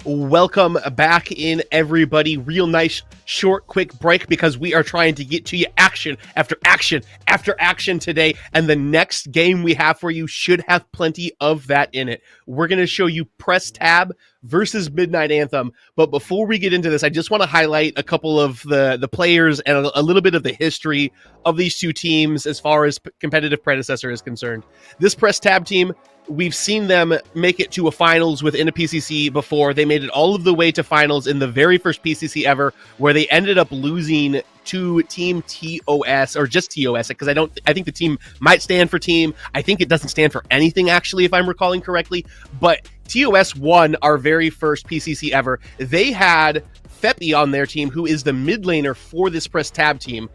Welcome back in, everybody. Real nice, short, quick break because we are trying to get to you action after action after action today. And the next game we have for you should have plenty of that in it. We're going to show you Press Tab versus Midnight Anthem. But before we get into this, I just want to highlight a couple of the players and a little bit of the history of these two teams as far as competitive Predecessor is concerned. This Press Tab team, we've seen them make it to a finals within a PCC before. They made it all of the way to finals in the very first PCC ever, where they ended up losing to Team TOS, or just TOS, because I think the team might stand for team. I think it doesn't stand for anything, actually, if I'm recalling correctly. But TOS won our very first PCC ever. They had Feppy on their team, who is the mid laner for this Press Tab team.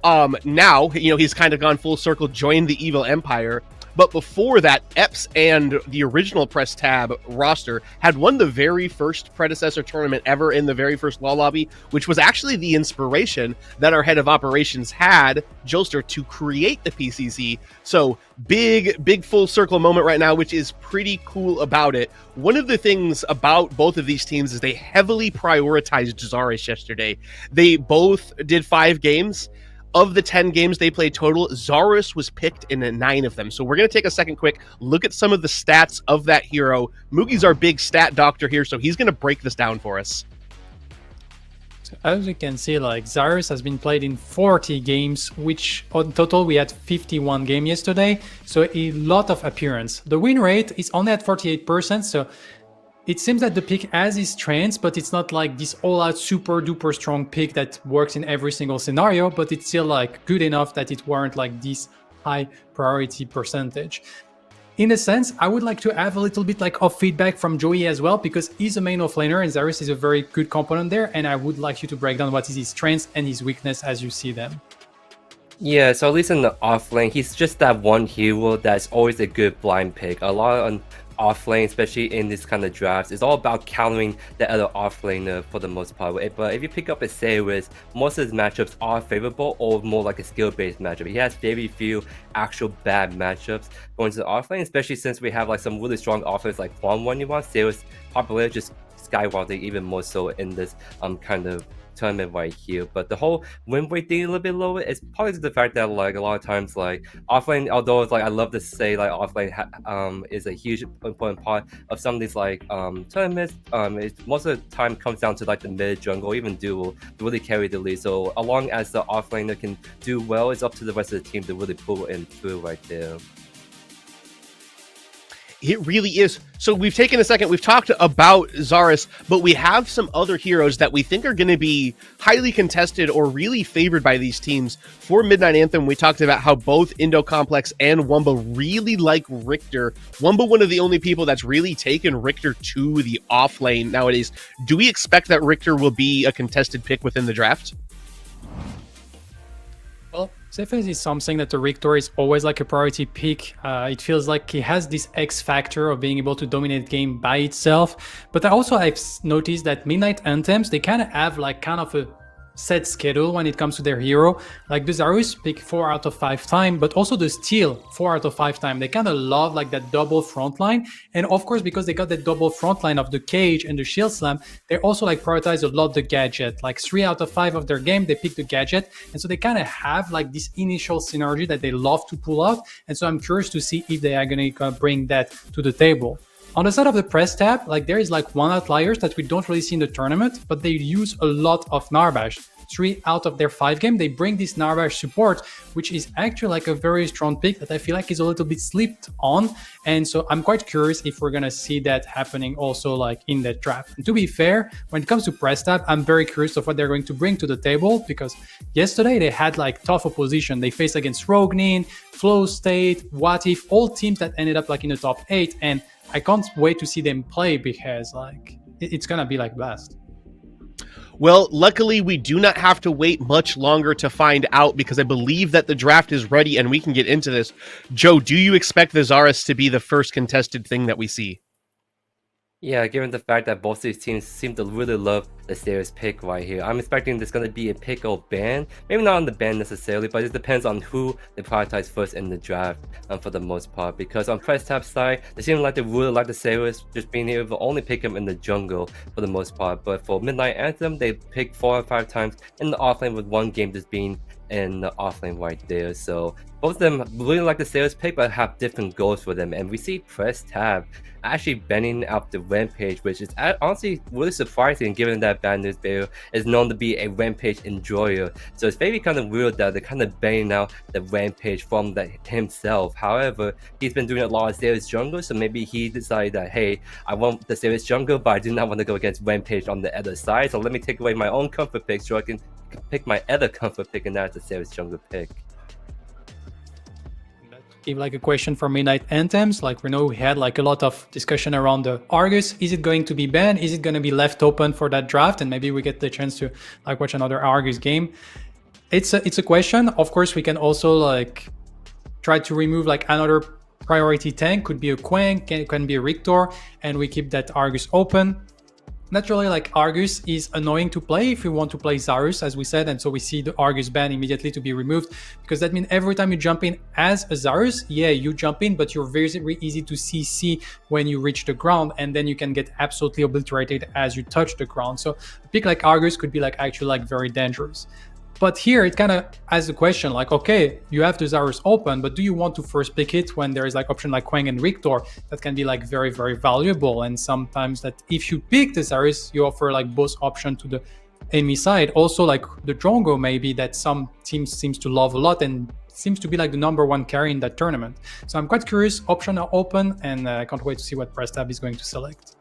Now, he's kind of gone full circle, joined the Evil Empire. But before that, Epps and the original Press Tab roster had won the very first Predecessor tournament ever in the very first LoL lobby, which was actually the inspiration that our head of operations had, Jolster, to create the PCC. So big full circle moment right now, which is pretty cool about it. One of the things about both of these teams is they heavily prioritized Zarus yesterday. They both did 5 games. Of the 10 games they played total, Zarus was picked in 9 of them. So we're going to take a second quick look at some of the stats of that hero. Mugi's our big stat doctor here, so he's going to break this down for us. So as you can see, Zarus has been played in 40 games, which on total we had 51 games yesterday. So a lot of appearance. The win rate is only at 48%, so it seems that the pick has its strengths, but it's not like this all-out super duper strong pick that works in every single scenario, but it's still good enough that it warrant this high priority percentage. In a sense, I would like to have a little bit of feedback from Joey as well, because he's a main offlaner and Zarus is a very good component there, and I would like you to break down what is his strengths and his weakness as you see them. Yeah, so at least in the offlane, he's just that one hero that's always a good blind pick. A lot on offlane, especially in this kind of drafts, is all about countering the other offlaner for the most part. But if you pick up a Saris, most of his matchups are favorable or more like a skill-based matchup. He has very few actual bad matchups going to the offlane, especially since we have some really strong offense like Juan 1v1. Saris popularity just skyrocketing even more so in this kind of tournament right here. But the whole win rate thing a little bit lower is probably to the fact that a lot of times offlane, although it's I love to say offlane is a huge important part of some of these tournaments, most of the time comes down to the mid jungle, even duo, to really carry the lead. So as long as the offlaner can do well, it's up to the rest of the team to really pull in through right there. It really is. So we've taken a second, we've talked about Zarus, but we have some other heroes that we think are going to be highly contested or really favored by these teams. For Midnight Anthem, we talked about how both Indo Complex and Wumba really like Richter. Wumba, one of the only people that's really taken Richter to the off lane nowadays. Do we expect that Richter will be a contested pick within the draft? Well, definitely something that the Richter is always a priority pick. It feels like he has this X factor of being able to dominate the game by itself. But I've noticed that Midnight Anthems, they kind of have kind of a set schedule when it comes to their hero. The Zarus pick 4 out of 5 time, but also the Steel 4 out of 5 time. They kind of love that double front line. And of course, because they got that double front line of the Cage and the Shield Slam, they also prioritize a lot the gadget. 3 out of 5 of their game, they pick the gadget. And so they kind of have this initial synergy that they love to pull out. And so I'm curious to see if they are going to bring that to the table. On the side of the Press Tab, there is one outliers that we don't really see in the tournament, but they use a lot of Narbash. 3 out of their 5 game, they bring this Narbash support, which is actually a very strong pick that I feel is a little bit slept on. And so I'm quite curious if we're going to see that happening also in that draft. And to be fair, when it comes to Press Tab, I'm very curious of what they're going to bring to the table, because yesterday they had tough opposition. They faced against Rognin, Flow State, What If, all teams that ended up in the top 8. And I can't wait to see them play, because it's gonna be blast. Well, luckily we do not have to wait much longer to find out, because I believe that the draft is ready and we can get into this. Joe, do you expect the Zarus to be the first contested thing that we see? Yeah, given the fact that both these teams seem to really love the Stairs pick right here, I'm expecting there's going to be a pick or ban. Maybe not on the ban necessarily, but it depends on who they prioritize first in the draft for the most part. Because on Press Tab side, they seem like they really like the Stairs, just being able to only pick them in the jungle for the most part. But for Midnight Anthem, they pick 4 or 5 times in the offlane, with one game just being in the offlane right there. So both of them really like the Stairs pick, but have different goals for them. And we see Press Tab actually banning out the Rampage, which is honestly really surprising given that Bad News Bear is known to be a Rampage enjoyer. So it's very kind of weird that they're kind of banning out the Rampage from himself. However, he's been doing a lot of Stairs jungle, so maybe he decided that, hey, I want the Stairs jungle, but I do not want to go against Rampage on the other side, so let me take away my own comfort pick so I can pick my other comfort pick, and that's the Stairs jungle pick. Give like a question for Midnight Anthems. Like we know we had like a lot of discussion around the Argus. Is it going to be banned? Is it going to be left open for that draft? And maybe we get the chance to like watch another Argus game. It's a question. Of course, we can also like try to remove like another priority tank. Could be a Quang, can be a Rictor, and we keep that Argus open. Naturally, like Argus is annoying to play if you want to play Zarus, as we said, and so we see the Argus ban immediately to be removed, because that means every time you jump in as a Zarus, yeah, you jump in, but you're very, very easy to CC when you reach the ground, and then you can get absolutely obliterated as you touch the ground. So a pick like Argus could be like actually like very dangerous. But here it kind of asks the question like, okay, you have the Zarus open, but do you want to first pick it when there is like option like Quang and Rictor that can be like very, very valuable? And sometimes that if you pick the Zarus, you offer like both options to the enemy side. Also like the Drongo maybe that some teams seems to love a lot and seems to be like the #1 carry in that tournament. So I'm quite curious, options are open, and I can't wait to see what Press Tab is going to select.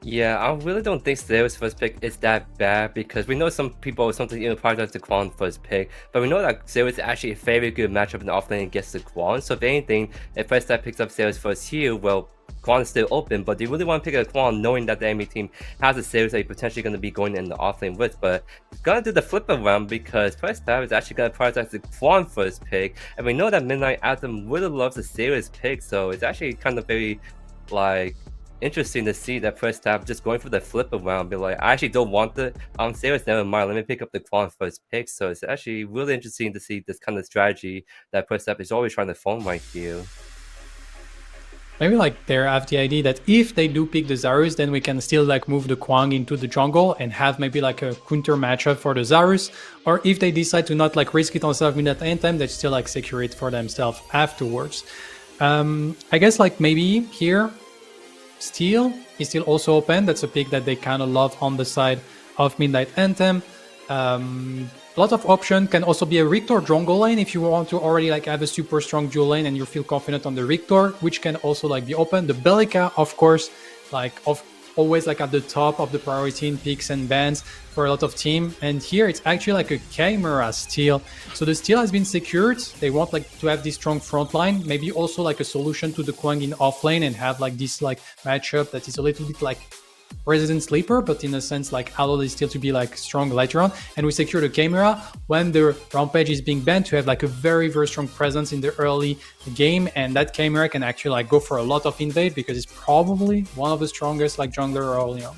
Yeah, I really don't think Stairs first pick is that bad, because we know some people sometimes even prioritize the Quan first pick, but we know that Stairs is actually a very good matchup in the offlane against the Quan. So if anything, if Press Tab picks up Stairs first here, well, Quan is still open, but do you really want to pick a Quan knowing that the enemy team has a Stairs that you're potentially going to be going in the offlane with? But gonna do the flip around, because Press Tab is actually going to prioritize the Quan first pick, and we know that Midnight Anthem really loves the Stairs pick, so it's actually kind of very like interesting to see that Press Tab just going for the flip around, be like, I actually don't want the Stairs, never mind, let me pick up the Quan first pick. So it's actually really interesting to see this kind of strategy that Press Tab is always trying to form right here. Maybe like they have the idea that if they do pick the Zarus, then we can still like move the Quang into the jungle and have maybe like a counter matchup for the Zarus. Or if they decide to not like risk it on self-midnight Anthem, they still like secure it for themselves afterwards. I guess like maybe here Steel is still also open. That's a pick that they kind of love on the side of Midnight Anthem. A lot of option. Can also be a Rictor jungle lane if you want to already like have a super strong dual lane and you feel confident on the Rictor, which can also like be open. The Bellica, of course, like always like at the top of the priority in picks and bans for a lot of team. And here it's actually like a Chimera Steel. So the Steel has been secured. They want like to have this strong front line, maybe also like a solution to the Quang in offlane and have like this like matchup that is a little bit like Resident Sleeper, but in a sense like allow the Steel to be like strong later on. And we secure the Chimera when the Rampage is being banned to have like a very, very strong presence in the early game, and that Chimera can actually like go for a lot of invade because it's probably one of the strongest like jungler early on.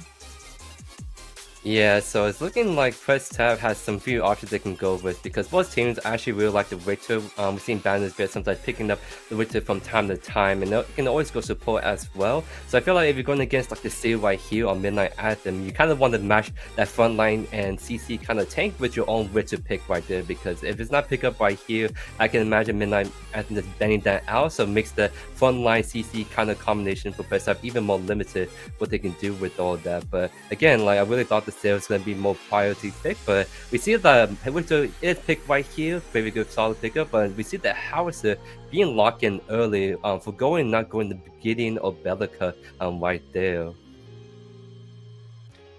Yeah, so it's looking like Press Tab has some few options they can go with, because both teams actually really like the Richter. We've seen Bandits Bear sometimes picking up the Richter from time to time, and it can always go support as well. So I feel like if you're going against like the Steel right here on Midnight Anthem, you kind of want to match that front line and CC kind of tank with your own Richter pick right there, because if it's not pick up right here, I can imagine Midnight Anthem just banning that out, so it makes the front line CC kind of combination for Press Tab even more limited what they can do with all that. But again, like I really thought the Steel is going to be more priority pick, but we see that Richter is picked right here, very good solid pickup, but we see the Howitzer being locked in early for going, not going the beginning of Bellica right there.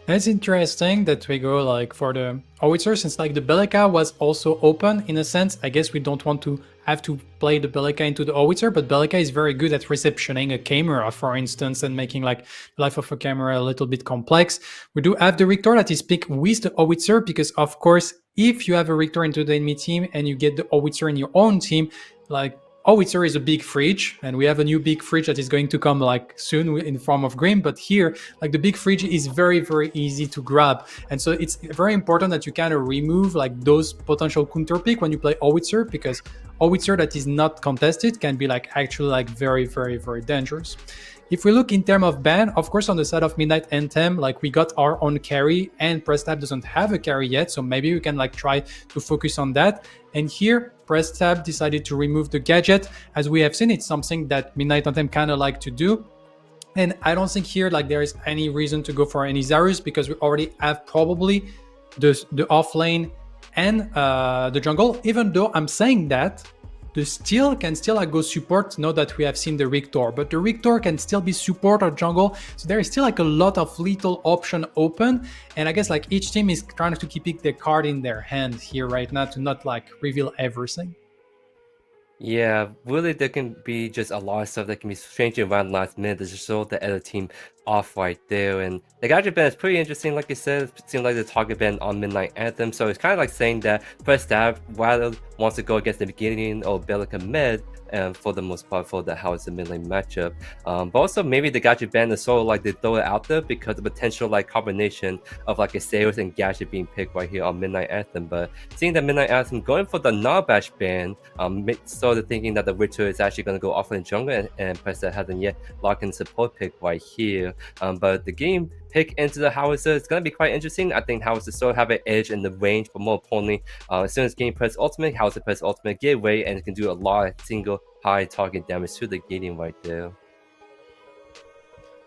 It's interesting that we go like for the Howitzer, since like the Bellica was also open in a sense. I guess we don't want to have to play the Bellica into the Howitzer, but Bellica is very good at receptioning a Chimera, for instance, and making like the life of a Chimera a little bit complex. We do have the Rictor that is picked with the Howitzer, because of course, if you have a Rictor into the enemy team and you get the Howitzer in your own team, like Howitzer is a big fridge, and we have a new big fridge that is going to come like soon in the form of Grim. But here, like the big fridge is very, very easy to grab, and so it's very important that you kind of remove like those potential counter pick when you play Howitzer, because Howitzer that is not contested can be like actually like very, very, very dangerous. If we look in terms of ban, of course, on the side of Midnight Anthem, like we got our own carry, and PTAB doesn't have a carry yet, so maybe we can like try to focus on that. And here, PTAB decided to remove the gadget. As we have seen, it's something that Midnight Anthem kind of like to do. And I don't think here like there is any reason to go for any Zarus, because we already have probably the off lane and the jungle. Even though I'm saying that, the Steel can still like go support now that we have seen the Rictor, but the Rictor can still be support or jungle, so there is still like a lot of little option open, and I guess like each team is trying to keep the card in their hand here right now to not like reveal everything. Yeah, really, there can be just a lot of stuff that can be changing around last minute to just show the other team off right there. And the gadget ban is pretty interesting, like you said. It seems like the target ban on Midnight Anthem, so it's kind of like saying that PTAB rather wants to go against the beginning or Belica mid, and for the most part for the Howitzer mid lane matchup. But also maybe the gadget ban is sort of like they throw it out there because the potential like combination of like a Sales and gadget being picked right here on Midnight Anthem. But seeing that Midnight Anthem going for the Narbash ban, sort of thinking that the Witcher is actually going to go off in jungle, and PTAB hasn't yet locked in support pick right here. But the game pick into the Howitzer is going to be quite interesting. I think Howitzer still have an edge in the range, but more importantly, as soon as game press ultimate, Howitzer press ultimate, get away, and it can do a lot of single high target damage to the gating right there.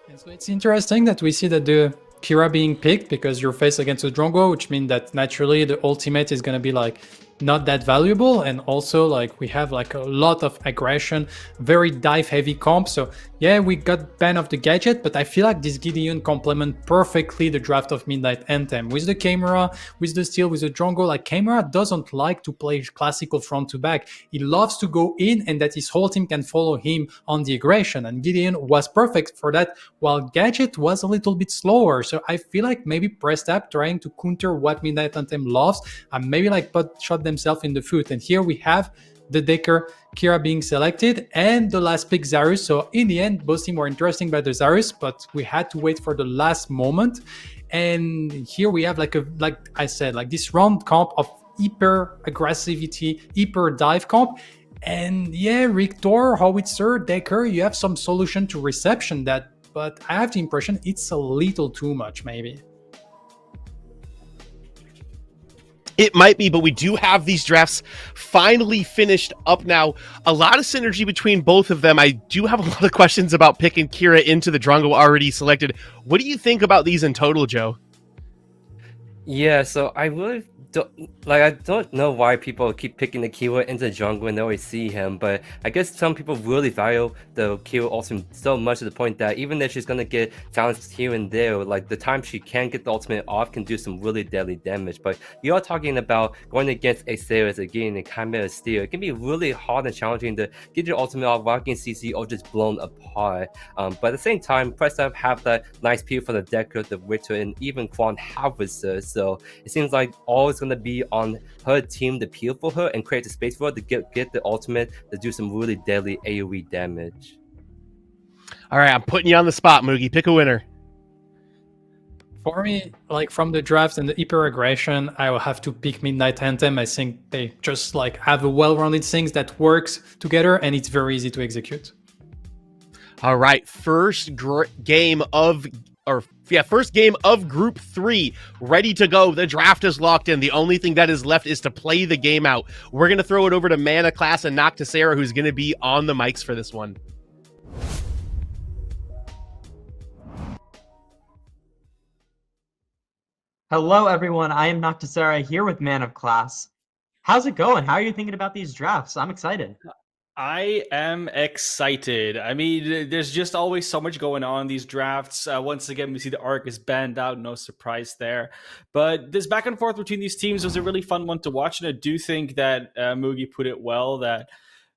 And so it's interesting that we see that the Kira being picked because you're faced against a Drongo, which means that naturally the ultimate is going to be like not that valuable, and also like we have like a lot of aggression, very dive heavy comp. So yeah, we got ban of the gadget, but I feel like this Gideon complement perfectly the draft of Midnight Anthem with the camera, with the Steel, with the jungle. Like camera doesn't like to play classical front to back. He loves to go in and that his whole team can follow him on the aggression, and Gideon was perfect for that, while gadget was a little bit slower. So I feel like maybe PTAB trying to counter what Midnight Anthem loves and maybe like shot themselves in the foot. And here we have the Decker Kira being selected and the last pick Zarus. So in the end, both teams were interesting by the Zarus, but we had to wait for the last moment. And here we have like I said, like this round comp of hyper aggressivity, hyper dive comp. And yeah, Rictor, Howitzer, Decker, you have some solution to reception that, but I have the impression it's a little too much maybe. It might be, but we do have these drafts finally finished up now. A lot of synergy between both of them. I do have a lot of questions about picking Kira into the Drongo already selected. What do you think about these in total, Joe? Yeah, so I really I don't know why people keep picking the Kira into jungle when they always see him, but I guess some people really value the Kira ultimate so much to the point that even if she's gonna get challenged here and there, like the time she can get the ultimate off can do some really deadly damage. But you are talking about going against a Sales again and Chimera Steel. It can be really hard and challenging to get your ultimate off while getting CC or just blown apart. But at the same time, PTAB have that nice peel for the Decker, the Witcher, and even Quan Howitzer. So it seems like all is gonna be on her team to peel for her and create the space for her to get the ultimate to do some really deadly AoE damage. All right, I'm putting you on the spot, Moogie. Pick a winner. For me, like from the draft and the hyper aggression, I will have to pick Midnight Anthem. I think they just like have a well-rounded things that works together, and it's very easy to execute. All right, first game of Group 3, ready to go. The draft is locked in. The only thing that is left is to play the game out. We're going to throw it over to Mana Class and Noctisera, who's going to be on the mics for this one. Hello, everyone. I am Noctisera here with Man of Class. How's it going? How are you thinking about these drafts? I'm excited. I am excited. I mean, there's just always so much going on in these drafts. Once again, we see the arc is banned out. No surprise there. But this back and forth between these teams was a really fun one to watch. And I do think that Mugi put it well, that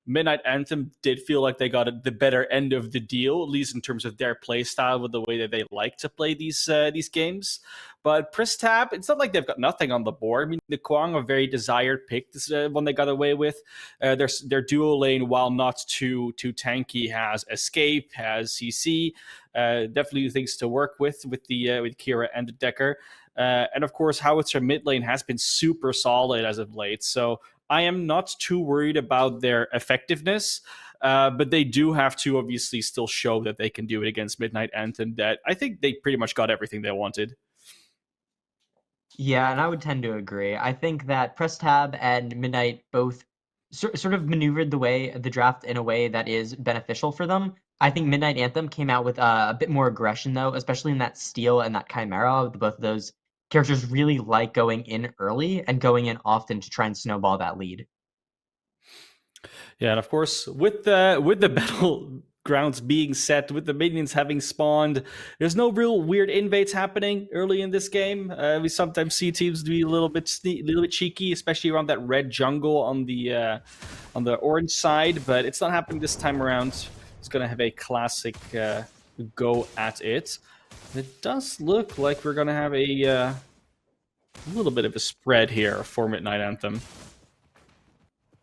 Midnight Anthem did feel like they got the better end of the deal, at least in terms of their play style with the way that they like to play these games. But PTAB, it's not like they've got nothing on the board. I mean, the Kwang, a very desired pick, this one they got away with. Their duo lane, while not too tanky, has Escape, has CC, definitely things to work with Kira and the Decker. And of course, Howitzer mid lane has been super solid as of late. So I am not too worried about their effectiveness, but they do have to obviously still show that they can do it against Midnight Anthem. That I think they pretty much got everything they wanted. Yeah, and I would tend to agree. I think that Press Tab and Midnight both sort of maneuvered the draft in a way that is beneficial for them. I think Midnight Anthem came out with a bit more aggression, though, especially in that Steel and that Chimera. Both of those characters really like going in early and going in often to try and snowball that lead. Yeah, and of course, with the battlegrounds being set, with the minions having spawned, there's no real weird invades happening early in this game. We sometimes see teams be a little bit cheeky, especially around that red jungle on the orange side. But it's not happening this time around. It's gonna have a classic go at it. It does look like we're gonna have a little bit of a spread here for Midnight Anthem.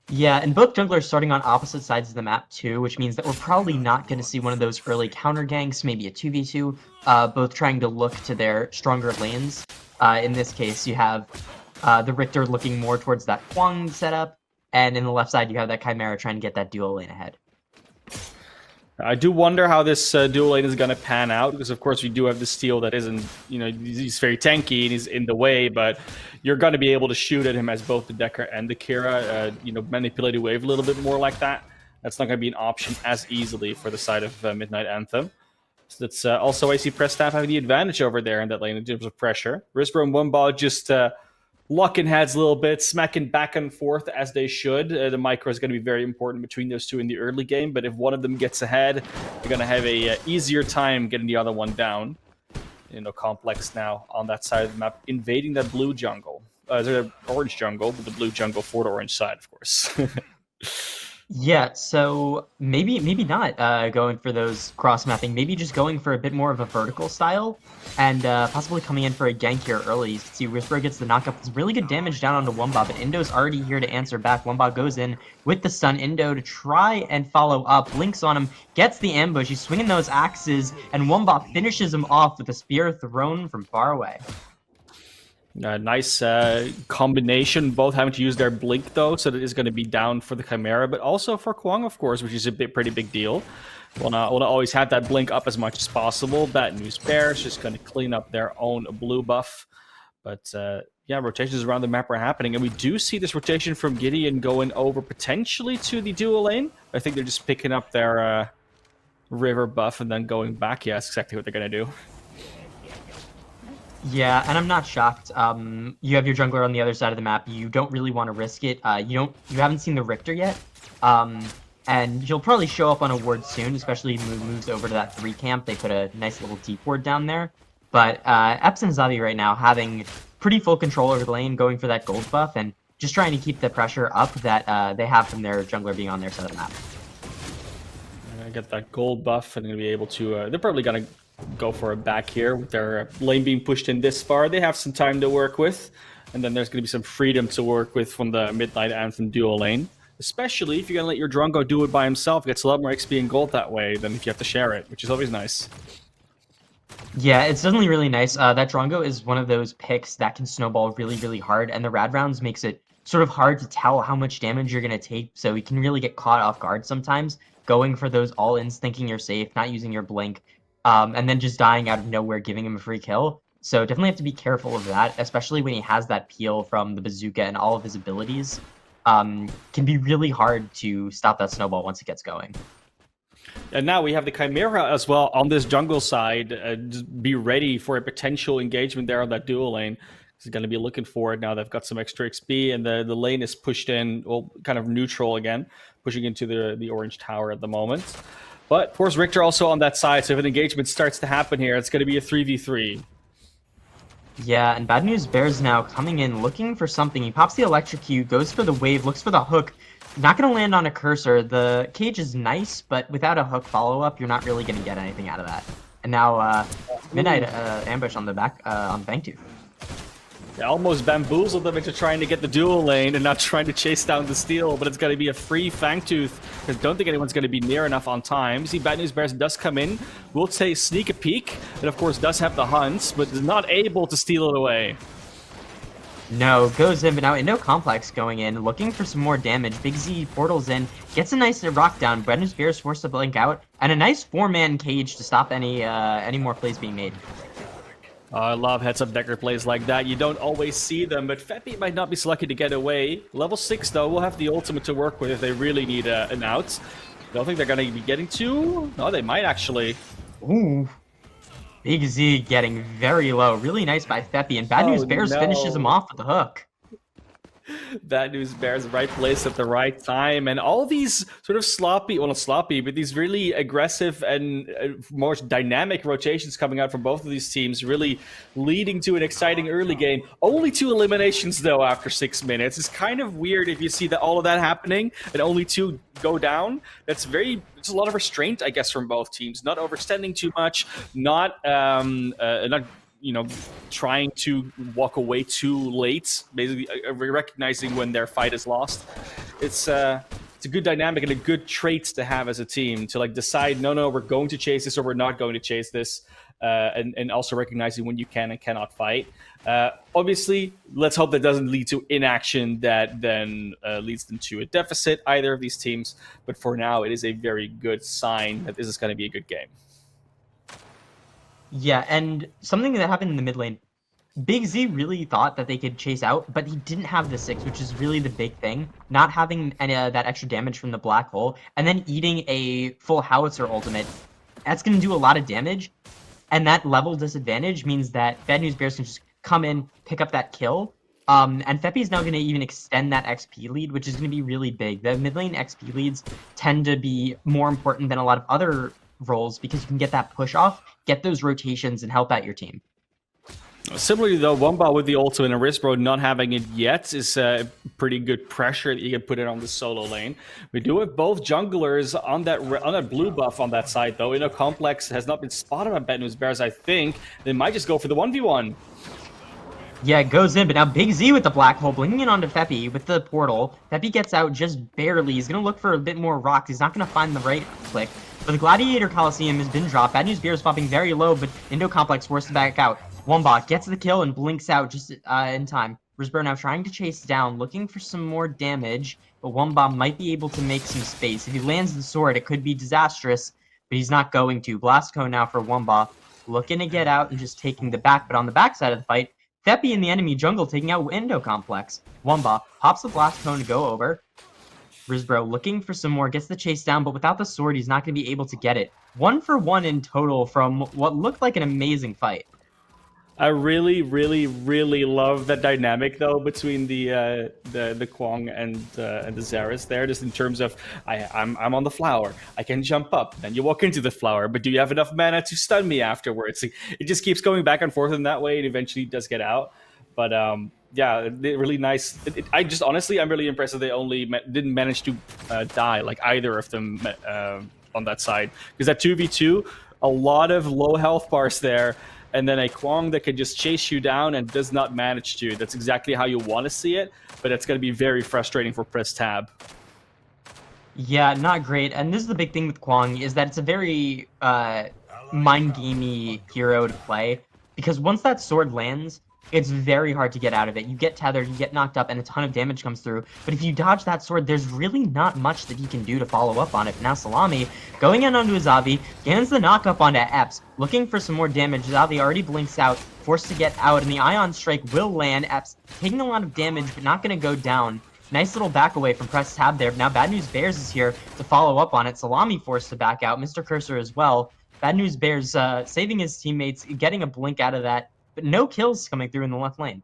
Yeah, and both junglers starting on opposite sides of the map too, which means that we're probably not going to see one of those early counter ganks, maybe a 2v2, both trying to look to their stronger lanes. In this case, you have the Richter looking more towards that Kwang setup, and in the left side, you have that Chimera trying to get that dual lane ahead. I do wonder how this dual lane is going to pan out, because of course we do have the Steel that isn't, he's very tanky and he's in the way, but you're going to be able to shoot at him as both the Decker and the Kira, manipulate a wave a little bit more like that. That's not going to be an option as easily for the side of Midnight Anthem. So that's also I see Press Staff having the advantage over there in that lane in terms of pressure. Risper and Wumba just locking heads a little bit, smacking back and forth as they should. The micro is going to be very important between those two in the early game, but if one of them gets ahead, they're going to have a easier time getting the other one down. Complex now on that side of the map, invading that blue jungle. The orange jungle, but the blue jungle for the orange side, of course. Yeah, so maybe not going for those cross-mapping, maybe just going for a bit more of a vertical style, and possibly coming in for a gank here early. You can see Whisper gets the knockup. It's really good damage down onto Wumba, but Indo's already here to answer back. Wumba goes in with the stun. Indo to try and follow up, blinks on him, gets the ambush. He's swinging those axes, and Wumba finishes him off with a spear thrown from far away. Nice combination, both having to use their blink though, so that is going to be down for the Chimera, but also for Kwang, of course, which is a pretty big deal. Want to always have that blink up as much as possible. Bad News Bears just going to clean up their own blue buff. But yeah, rotations around the map are happening, and we do see this rotation from Gideon going over potentially to the dual lane. I think they're just picking up their river buff and then going back. Yeah, that's exactly what they're going to do. Yeah, and I'm not shocked. You have your jungler on the other side of the map. You don't really want to risk it. You haven't seen the Richter yet. And he'll probably show up on a ward soon, especially if he moves over to that 3 camp. They put a nice little deep ward down there. But Epps and Zavi right now having pretty full control over the lane, going for that gold buff, and just trying to keep the pressure up that they have from their jungler being on their side of the map. I get that gold buff and going to be able to... they're probably going to go for a back here with their lane being pushed in this far. They have some time to work with, and then there's going to be some freedom to work with from the Midnight Anthem dual lane. Especially if you're going to let your Drongo do it by himself. It gets a lot more XP and gold that way than if you have to share it, which is always nice. Yeah, it's definitely really nice. That Drongo is one of those picks that can snowball really, really hard, and the Rad Rounds makes it sort of hard to tell how much damage you're going to take, so you can really get caught off guard sometimes, going for those all-ins, thinking you're safe, not using your blink, and then just dying out of nowhere, giving him a free kill. So definitely have to be careful of that, especially when he has that peel from the bazooka and all of his abilities. Can be really hard to stop that snowball once it gets going. And now we have the Chimera as well on this jungle side. Just be ready for a potential engagement there on that dual lane. He's going to be looking for it now. They've got some extra XP, and the lane is pushed in, well, kind of neutral again, pushing into the orange tower at the moment. But of course, Richter also on that side, so if an engagement starts to happen here, it's going to be a 3v3. Yeah, and Bad News Bears now coming in, looking for something. He pops the electrocute, goes for the wave, looks for the hook, Not going to land on a cursor. The cage is nice, but without a hook follow-up, you're not really going to get anything out of that. And now Midnight ambush on the back on bank 2. They almost bamboozled them into trying to get the dual lane and not trying to chase down the steal, but it's going to be a free Fangtooth. I don't think anyone's going to be near enough on time. You see Bad News Bears does come in, will say sneak a peek, and of course does have the hunts, but is not able to steal it away. No, goes in, but now Indo Complex going in, looking for some more damage. Big Z portals in, gets a nice rock down. Bad News Bears forced to blink out, and a nice 4-man cage to stop any more plays being made. I love heads-up decker plays like that. You don't always see them, but Feppy might not be so lucky to get away. Level 6, though, will have the ultimate to work with if they really need an out. Don't think they're going to be getting to. No, they might actually. Ooh. Big Z getting very low. Really nice by Feppy, and Bad News Bears finishes him off with the hook. Bad News Bears, right place at the right time, and all these sort of sloppy, well not sloppy, but these really aggressive and more dynamic rotations coming out from both of these teams, really leading to an exciting early game. Only 2 eliminations though after 6 minutes. It's kind of weird if you see that all of that happening and only 2 go down. It's a lot of restraint, I guess, from both teams. Not overextending too much, not trying to walk away too late, basically recognizing when their fight is lost. It's a good dynamic and a good trait to have as a team, to like decide, no, we're going to chase this or we're not going to chase this, and also recognizing when you can and cannot fight. Obviously, let's hope that doesn't lead to inaction that then leads them to a deficit, either of these teams. But for now, it is a very good sign that this is going to be a good game. Yeah, and something that happened in the mid lane, Big Z really thought that they could chase out, but he didn't have the 6, which is really the big thing. Not having any that extra damage from the black hole, and then eating a full howitzer ultimate, that's going to do a lot of damage, and that level disadvantage means that Bad News Bears can just come in, pick up that kill, and Feppy is now going to even extend that XP lead, which is going to be really big. The mid lane XP leads tend to be more important than a lot of other roles because you can get that push off, get those rotations, and help out your team. Similarly, though, Womba with the ultimate and Risbro not having it yet is pretty good pressure that you can put it on the solo lane. We do have both junglers on that blue buff on that side, though. Inno Complex has not been spotted by Bad News Bears, I think. They might just go for the 1v1. Yeah, it goes in, but now Big Z with the black hole, blinking in onto Feppy with the portal. Feppy gets out just barely. He's going to look for a bit more rocks. He's not going to find the right click. But the Gladiator Coliseum has been dropped. Bad News Bears popping very low, but Indo Complex forced to back out. Womba gets the kill and blinks out just in time. Risbro now trying to chase down, looking for some more damage, but Womba might be able to make some space. If he lands the sword, it could be disastrous, but he's not going to. Blast Cone now for Womba, looking to get out and just taking the back, but on the backside of the fight, Feppy in the enemy jungle taking out Indo Complex. Womba pops the Blast Cone to go over. Risbro looking for some more, gets the chase down, but without the sword, he's not going to be able to get it. 1 for 1 in total from what looked like an amazing fight. I really, really, really love that dynamic though between the Kwong and the Xerath there, just in terms of I'm on the flower, I can jump up, then you walk into the flower, but do you have enough mana to stun me afterwards? It just keeps going back and forth in that way, and eventually does get out. But yeah, really nice. I'm really impressed that they only didn't manage to die, like either of them on that side, because that 2v2, a lot of low health bars there. And then a Kwong that can just chase you down and does not manage to. That's exactly how you want to see it, but it's going to be very frustrating for Press Tab. Yeah, not great. And this is the big thing with Kwong, is that it's a very mind-gamey hero to play. Because once that sword lands, it's very hard to get out of it. You get tethered, you get knocked up, and a ton of damage comes through. But if you dodge that sword, there's really not much that he can do to follow up on it. Now Salami, going in onto Azavi, gains the knock-up onto Epps, looking for some more damage. Azavi already blinks out, forced to get out, and the Ion Strike will land. Epps taking a lot of damage, but not going to go down. Nice little back away from Press Tab there. But now Bad News Bears is here to follow up on it. Salami forced to back out. Mr. Cursor as well. Bad News Bears saving his teammates, getting a blink out of that. But no kills coming through in the left lane.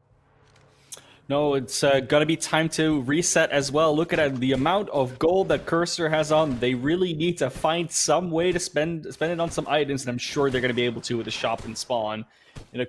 No, it's going to be time to reset as well. Look at the amount of gold that Cursor has on. They really need to find some way to spend it on some items, and I'm sure they're going to be able to with the shop and spawn.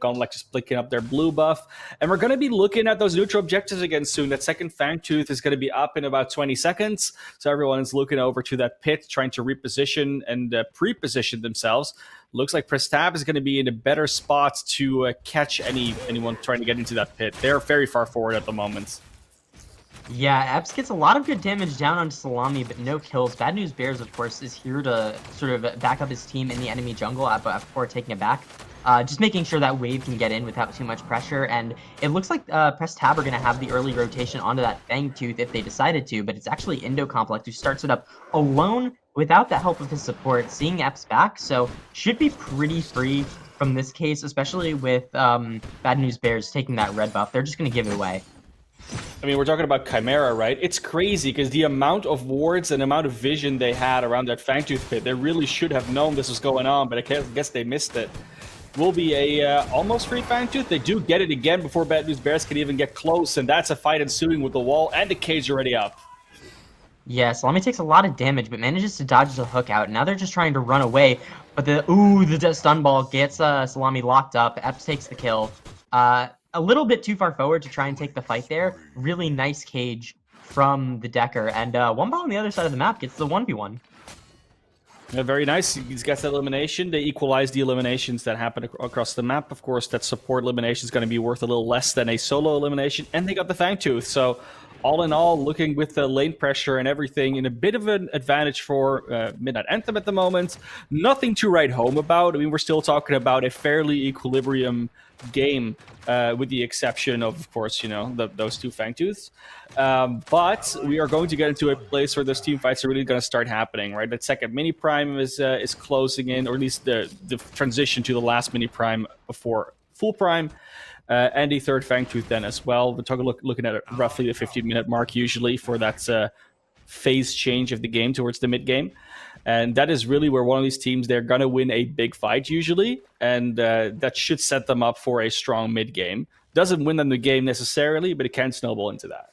Complex just picking up their blue buff. And we're going to be looking at those neutral objectives again soon. That second Fangtooth is going to be up in about 20 seconds. So everyone is looking over to that pit, trying to reposition and pre-position themselves. Looks like PTAB is going to be in a better spot to catch anyone trying to get into that pit. They're very far forward at the moment. Yeah, Epps gets a lot of good damage down on Salami, but no kills. Bad News Bears, of course, is here to sort of back up his team in the enemy jungle before taking it back. Just making sure that wave can get in without too much pressure. And it looks like PTAB are going to have the early rotation onto that Fangtooth if they decided to, but it's actually Indo Complex who starts it up alone without the help of his support, seeing Epps back. So should be pretty free from this case, especially with Bad News Bears taking that red buff. They're just going to give it away. I mean, we're talking about Chimera, right? It's crazy because the amount of wards and amount of vision they had around that Fangtooth pit, they really should have known this was going on, but I guess they missed it. Will be a almost free Fangtooth. They do get it again before Bad News Bears can even get close, and that's a fight ensuing with the wall and the cage already up. Yeah, Salami takes a lot of damage, but manages to dodge the hook out. Now they're just trying to run away, but the stun ball gets Salami locked up. Epps takes the kill. A little bit too far forward to try and take the fight there. Really nice cage from the Decker, and Wumba on the other side of the map gets the 1v1. Yeah, very nice. He's got that elimination. They equalize the eliminations that happen across the map. Of course, that support elimination is going to be worth a little less than a solo elimination, and they got the Fangtooth. So all in all, looking with the lane pressure and everything in a bit of an advantage for Midnight Anthem at the moment. Nothing to write home about. I mean, we're still talking about a fairly equilibrium game, with the exception of course, those two Fangtooths. But we are going to get into a place where those team fights are really going to start happening, right? That second mini prime is closing in, or at least the transition to the last mini prime before full prime. And the third Fangtooth then as well. We're looking at roughly the 15-minute mark usually for that phase change of the game towards the mid game. And that is really where one of these teams, they're going to win a big fight usually. And that should set them up for a strong mid game. Doesn't win them the game necessarily, but it can snowball into that.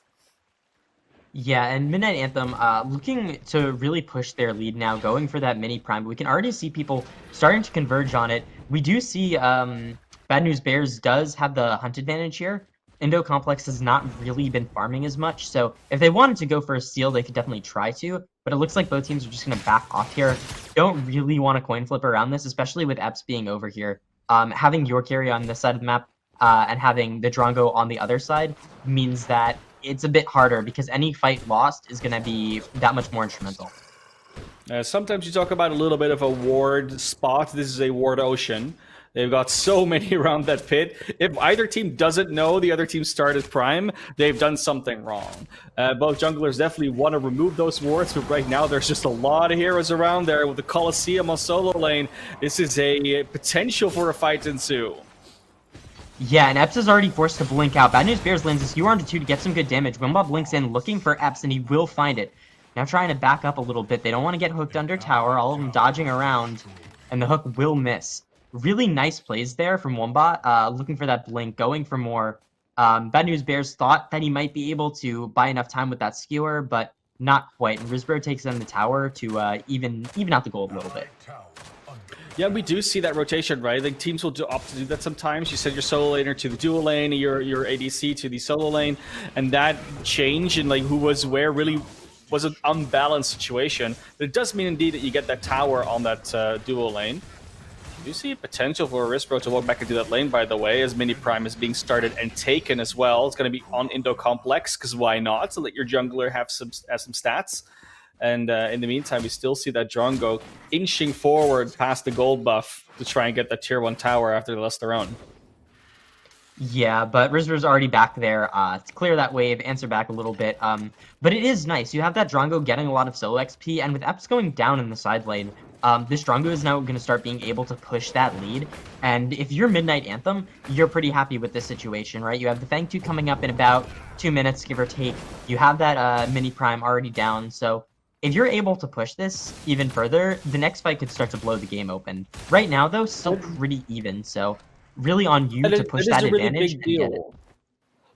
Yeah, and Midnight Anthem looking to really push their lead now, going for that mini prime. We can already see people starting to converge on it. We do see Bad News Bears does have the hunt advantage here. Indo Complex has not really been farming as much, so if they wanted to go for a steal, they could definitely try to, but it looks like both teams are just going to back off here. Don't really want to coin flip around this, especially with Epps being over here. Having your carry on this side of the map and having the Drongo on the other side means that it's a bit harder because any fight lost is going to be that much more instrumental. Sometimes you talk about a little bit of a ward spot. This is a ward ocean. They've got so many around that pit. If either team doesn't know the other team started prime, they've done something wrong. Both junglers definitely want to remove those wards, but right now there's just a lot of heroes around there with the Colosseum on solo lane. This is a potential for a fight to ensue. Yeah, and Epps is already forced to blink out. Bad News Bears lands this UR onto 2 to get some good damage. Wimba blinks in, looking for Epps, and he will find it. Now trying to back up a little bit. They don't want to get hooked under tower, all of them dodging around, and the hook will miss. Really nice plays there from Wumba, looking for that blink, going for more. Bad News Bears thought that he might be able to buy enough time with that skewer, but not quite. And Risbro takes in the tower to even out the gold a little bit. Yeah, we do see that rotation, right? Like teams will opt to do that sometimes. You send your solo laner to the dual lane, your ADC to the solo lane, and that change in like who was where really was an unbalanced situation. But it does mean indeed that you get that tower on that dual lane. You do see potential for Risbro to walk back into that lane, by the way, as Mini Prime is being started and taken as well. It's going to be on Indo Complex, because why not? So let your jungler have some stats. And in the meantime, we still see that Drongo inching forward past the gold buff to try and get that tier 1 tower after they lost their own. Yeah, but Risber's already back there to clear that wave, answer back a little bit. But it is nice. You have that Drongo getting a lot of solo XP, and with Epps going down in the side lane, this Drongo is now going to start being able to push that lead. And if you're Midnight Anthem, you're pretty happy with this situation, right? You have the Fangtooth coming up in about 2 minutes, give or take. You have that Mini Prime already down, so if you're able to push this even further, the next fight could start to blow the game open. Right now, though, still pretty even, so really on you to push that advantage and get it.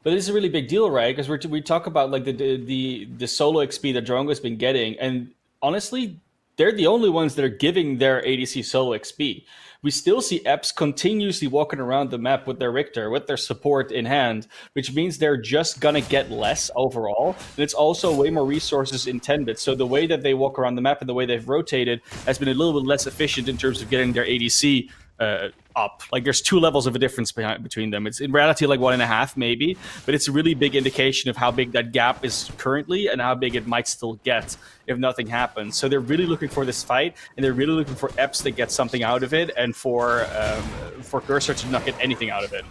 But this is a really big deal, right? Because we talk about like the solo XP that Drongo's been getting, and honestly, they're the only ones that are giving their ADC solo XP. We still see Eps continuously walking around the map with their Richter, with their support in hand, which means they're just gonna get less overall. And it's also way more resources intended. So the way that they walk around the map and the way they've rotated has been a little bit less efficient in terms of getting their ADC up. Like there's 2 levels of a difference between them. It's in reality like 1.5 maybe, but it's a really big indication of how big that gap is currently and how big it might still get if nothing happens. So they're really looking for this fight, and they're really looking for Eps to get something out of it, and for Cursor to not get anything out of it.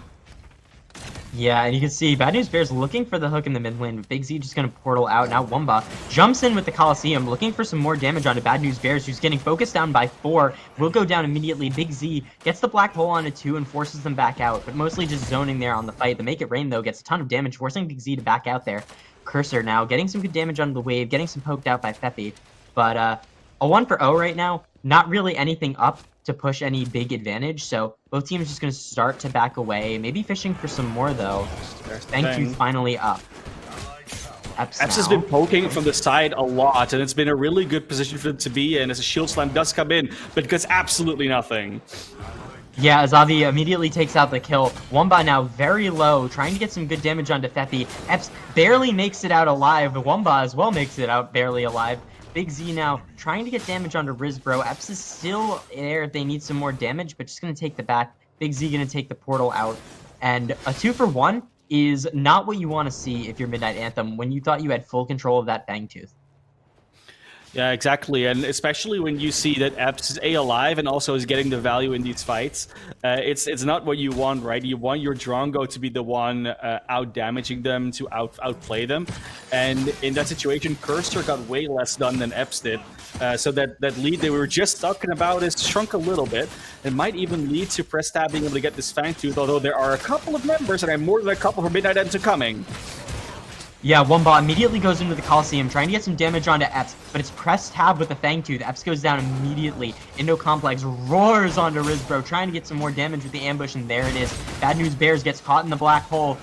Yeah, and you can see Bad News Bears looking for the hook in the mid lane, but Big Z just going to portal out. Now Wumba jumps in with the Coliseum, looking for some more damage onto Bad News Bears, who's getting focused down by 4. Will go down immediately. Big Z gets the black hole onto 2 and forces them back out, but mostly just zoning there on the fight. The Make It Rain, though, gets a ton of damage, forcing Big Z to back out there. Cursor now getting some good damage onto the wave, getting some poked out by Feppy. But a 1-for-0 right now, not really anything up to push any big advantage, so both teams just going to start to back away, maybe fishing for some more though. Thank you, finally up. Eps has been poking from the side a lot, and it's been a really good position for them to be in as a shield slam does come in, but gets absolutely nothing. Yeah, Azavi immediately takes out the kill. Wumba now very low, trying to get some good damage onto Feppy. Eps barely makes it out alive. The Wumba as well makes it out barely alive. Big Z now trying to get damage onto Rizbro. Eps is still there if they need some more damage, but just going to take the back. Big Z going to take the portal out. And a 2-for-1 is not what you want to see if you're Midnight Anthem when you thought you had full control of that Fangtooth. Yeah, exactly, and especially when you see that Eps is alive and also is getting the value in these fights, it's not what you want, right? You want your Drongo to be the one out damaging them, to outplay them, and in that situation, Cursor got way less done than Eps did. So that lead they were just talking about is shrunk a little bit. It might even lead to PTAB being able to get this Fangtooth, although there are a couple of members, and I'm more than a couple for Midnight Anthem coming. Yeah, Wumba immediately goes into the Coliseum, trying to get some damage onto Eps, but it's press tab with the Fangtooth. Eps goes down immediately. Indo Complex roars onto Rizbro, trying to get some more damage with the ambush, and there it is. Bad News Bears gets caught in the black hole.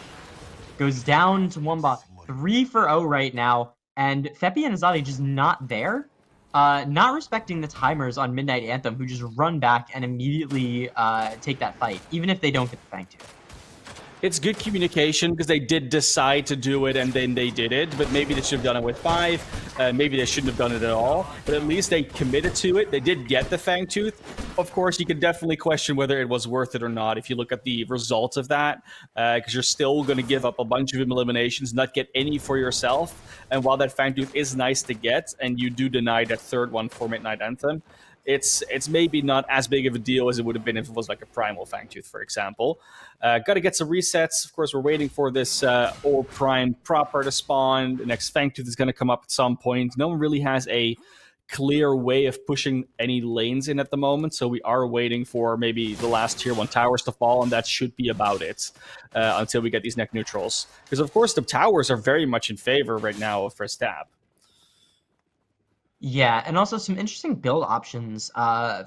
Goes down to Wumba. 3-for-0 right now, and Feppy and Azadi just not there. Not respecting the timers on Midnight Anthem, who just run back and immediately take that fight, even if they don't get the Fangtooth. It's good communication because they did decide to do it and then they did it, but maybe they should have done it with 5. Maybe they shouldn't have done it at all, but at least they committed to it. They did get the Fangtooth. Of course, you can definitely question whether it was worth it or not if you look at the results of that, because you're still going to give up a bunch of eliminations, not get any for yourself. And while that Fangtooth is nice to get, and you do deny that third one for Midnight Anthem, it's maybe not as big of a deal as it would have been if it was like a Primal Fangtooth, for example. Got to get some resets. Of course, we're waiting for this old Prime proper to spawn. The next Fangtooth is going to come up at some point. No one really has a clear way of pushing any lanes in at the moment, so we are waiting for maybe the last tier 1 towers to fall, and that should be about it until we get these neck neutrals. Because, of course, the towers are very much in favor right now of PTAB. Yeah, and also some interesting build options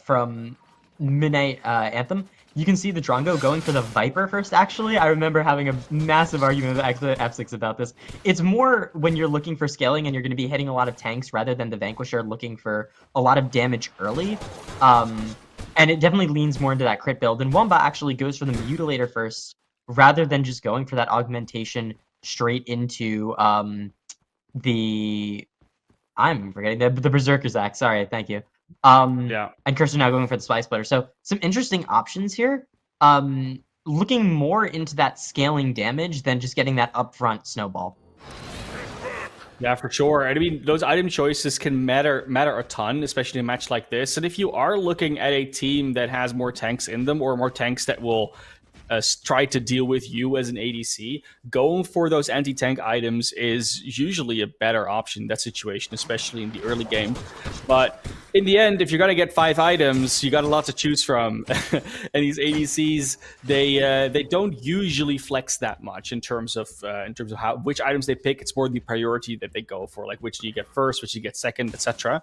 from Midnight Anthem. You can see the Drongo going for the Viper first, actually. I remember having a massive argument with F6 about this. It's more when you're looking for scaling and you're going to be hitting a lot of tanks rather than the Vanquisher looking for a lot of damage early. And it definitely leans more into that crit build. And Wumba actually goes for the Mutilator first rather than just going for that augmentation straight into the... I'm forgetting the Berserker's Axe. Sorry, thank you. Yeah. And Cursor now going for the Spy Splitter. So some interesting options here. Looking more into that scaling damage than just getting that upfront snowball. Yeah, for sure. I mean, those item choices can matter a ton, especially in a match like this. And if you are looking at a team that has more tanks in them, or more tanks that will try to deal with you as an ADC, going for those anti-tank items is usually a better option in that situation, especially in the early game. But in the end, if you're going to get 5 items, you got a lot to choose from. And these ADCs, they don't usually flex that much in terms of which items they pick. It's more the priority that they go for, like which do you get first, which you get second, etc.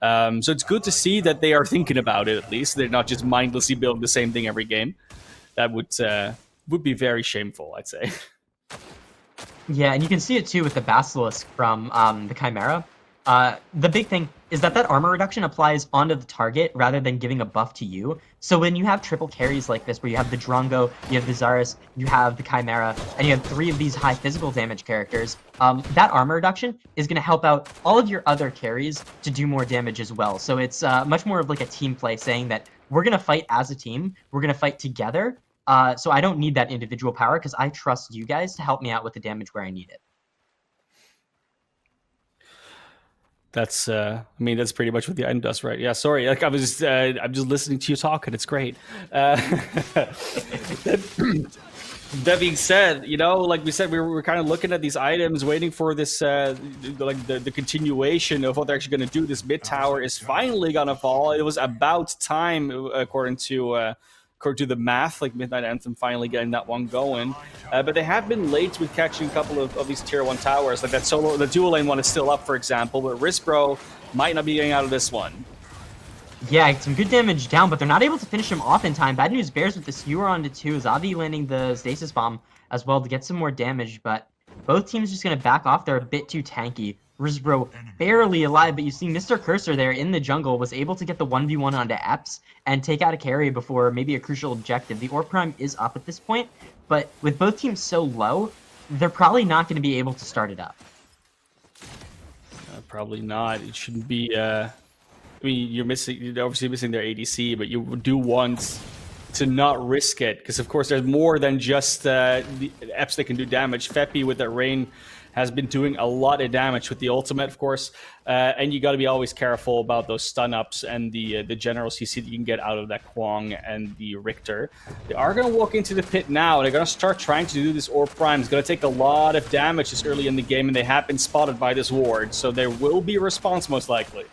So it's good to see that they are thinking about it, at least. They're not just mindlessly building the same thing every game. That would be very shameful, I'd say. Yeah, and you can see it too with the Basilisk from the Chimera. The big thing, is that armor reduction applies onto the target rather than giving a buff to you. So when you have triple carries like this, where you have the Drongo, you have the Zarus, you have the Chimera, and you have 3 of these high physical damage characters, that armor reduction is going to help out all of your other carries to do more damage as well. So it's much more of like a team play, saying that we're going to fight as a team, we're going to fight together, so I don't need that individual power because I trust you guys to help me out with the damage where I need it. That's I mean, that's pretty much what the item does, right? Yeah, sorry, like I'm just listening to you talk, and it's great. That being said, you know, like we said, we're kind of looking at these items, waiting for this like the continuation of what they're actually going to do. This mid tower is finally gonna fall. It was about time, according to the math, like Midnight Anthem finally getting that one going. But they have been late with catching a couple of these tier 1 towers. Like that solo, the dual lane one is still up, for example, but Risbro might not be getting out of this one. Yeah, some good damage down, but they're not able to finish him off in time. Bad News Bears with the skewer onto 2. Zavi landing the stasis bomb as well to get some more damage, but both teams just going to back off. They're a bit too tanky. Risbro barely alive, but you see Mr. Cursor there in the jungle was able to get the 1v1 onto Epps and take out a carry before maybe a crucial objective. The Orb Prime is up at this point, but with both teams so low, they're probably not going to be able to start it up. Probably not. It shouldn't be... I mean, you're obviously missing their ADC, but you do want to not risk it, because of course there's more than just the Epps that can do damage. Feppy with that rain has been doing a lot of damage with the ultimate, of course, and you got to be always careful about those stun ups and the general CC that you can get out of that Kwong and the Richter. They are going to walk into the pit now. They're going to start trying to do this Orb Prime. It's going to take a lot of damage this early in the game, and they have been spotted by this ward, so there will be a response most likely.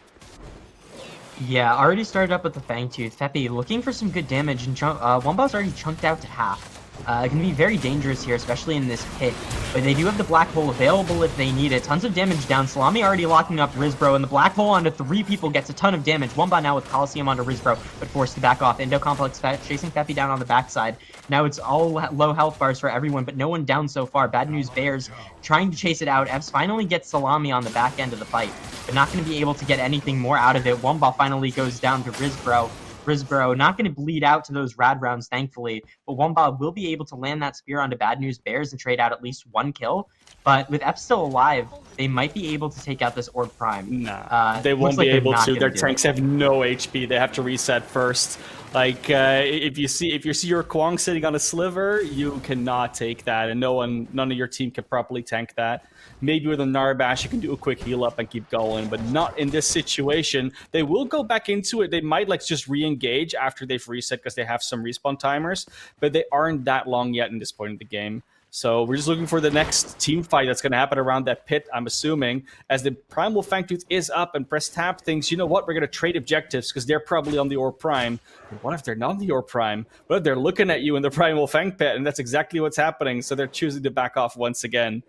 Yeah, already started up with the Fangtooth. Feppy looking for some good damage, and Wombaw's already chunked out to half. It can be very dangerous here, especially in this pit. But they do have the Black Hole available if they need it. Tons of damage down. Salami already locking up Risbro, and the Black Hole onto 3 people gets a ton of damage. Womba now with Coliseum onto Risbro, but forced to back off. Indo Complex chasing Feppy down on the backside. Now it's all low health bars for everyone, but no one down so far. Bad News Bears trying to chase it out. Evs finally gets Salami on the back end of the fight, but not going to be able to get anything more out of it. Womba finally goes down to Risbro. Risbro not going to bleed out to those rad rounds, thankfully, but Womba will be able to land that spear onto Bad News Bears and trade out at least 1 kill. But with Ep still alive, they might be able to take out this Orb Prime. Nah, they won't be able to. Their tanks have no HP. They have to reset first. Like if you see your Kwong sitting on a sliver, you cannot take that, and none of your team can properly tank that. Maybe with a Narbash, you can do a quick heal up and keep going, but not in this situation. They will go back into it. They might just re-engage after they've reset because they have some respawn timers, but they aren't that long yet in this point of the game. So we're just looking for the next team fight that's going to happen around that pit, I'm assuming, as the Primal Fangtooth is up and Press Tab thinks, you know what, we're going to trade objectives because they're probably on the Orb Prime. But what if they're not on the Orb Prime? What if they're looking at you in the Primal Fang Pit? And that's exactly what's happening. So they're choosing to back off once again.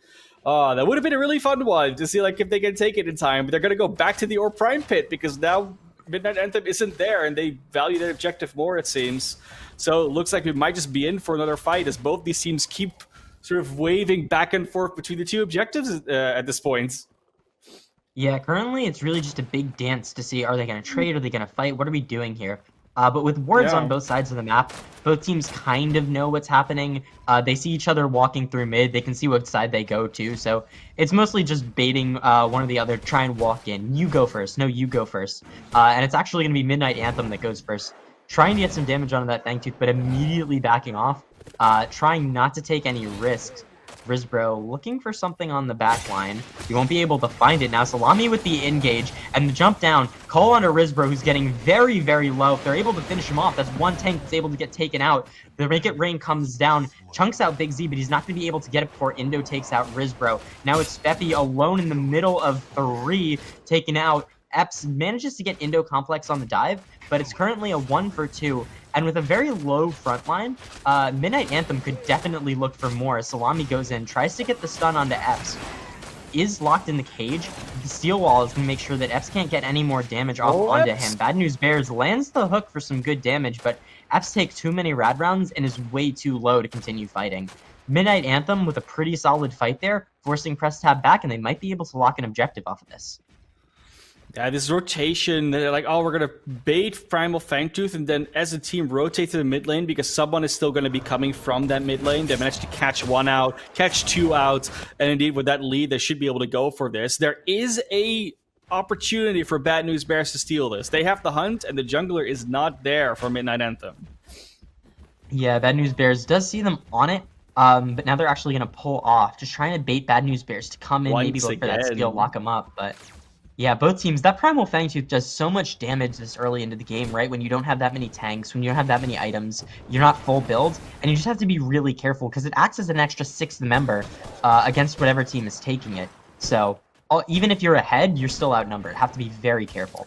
Oh, that would have been a really fun one to see if they can take it in time. But they're going to go back to the Orb Prime Pit because now Midnight Anthem isn't there and they value their objective more, it seems. So it looks like we might just be in for another fight as both these teams keep sort of waving back and forth between the two objectives at this point. Yeah, currently it's really just a big dance to see, are they going to trade, are they going to fight, what are we doing here? But with wards on both sides of the map, both teams kind of know what's happening. They see each other walking through mid, they can see what side they go to, so it's mostly just baiting one or the other, try and walk in. You go first, no, you go first. And it's actually going to be Midnight Anthem that goes first, trying to get some damage onto that Fangtooth, but immediately backing off. Trying not to take any risks. Risbro looking for something on the back line. You won't be able to find it now. Salami with the engage and the jump down. Call onto Risbro, who's getting very, very low. If they're able to finish him off, that's one tank that's able to get taken out. The Wicked Rain comes down, chunks out Big Z, but he's not going to be able to get it before Indo takes out Risbro. Now it's Feppy alone in the middle of 3, taken out. Epps manages to get Indo Complex on the dive, but it's currently a 1 for 2. And with a very low front line, Midnight Anthem could definitely look for more as Salami goes in, tries to get the stun onto Epps. Is locked in the cage. The steel wall is going to make sure that Epps can't get any more damage onto him. Bad News Bears lands the hook for some good damage, but Epps takes too many rad rounds and is way too low to continue fighting. Midnight Anthem with a pretty solid fight there, forcing Press Tab back, and they might be able to lock an objective off of this. Yeah, this rotation, they're like, oh, we're going to bait Primal Fangtooth, and then as a team rotate to the mid lane because someone is still going to be coming from that mid lane. They managed to catch one out, catch two out, and indeed with that lead, they should be able to go for this. There is a opportunity for Bad News Bears to steal this. They have the hunt, and the jungler is not there for Midnight Anthem. Yeah, Bad News Bears does see them on it, but now they're actually going to pull off, just trying to bait Bad News Bears to come in, maybe look for that steal, lock them up, but... Yeah, both teams, that Primal Fangtooth does so much damage this early into the game, right? When you don't have that many tanks, when you don't have that many items, you're not full build, and you just have to be really careful because it acts as an extra 6th member against whatever team is taking it. So even if you're ahead, you're still outnumbered. Have to be very careful.